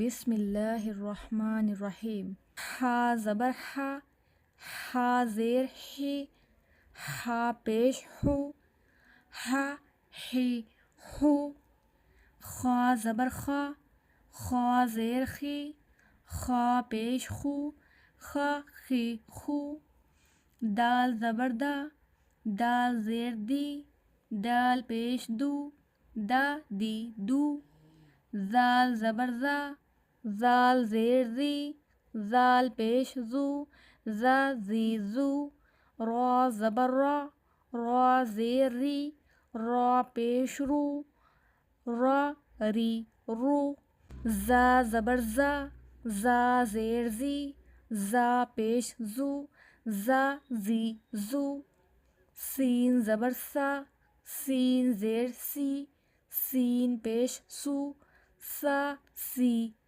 بسم اللہ الرحمن الرحیم. ہا زبر ہا، ہا زیر ہی، ہا پیش ہو، ہا ہی ہو. خا زبر خا، خا زیر خی، خا پیش خو، خا خی خو. دال زبر دا، دال زیر دی، دال پیش دو، دا دی دو. زال زبر زا، زال زیر زی، زال پیش زو، زا زی زو. را زبر را، را زیر ری، را پیش رو، را ری رو. زا زبر زا، زا زیر زی، زا پیش زو، زا زی زو. سین زبر سا، سین زیر سی، سین پیش سو، سا سی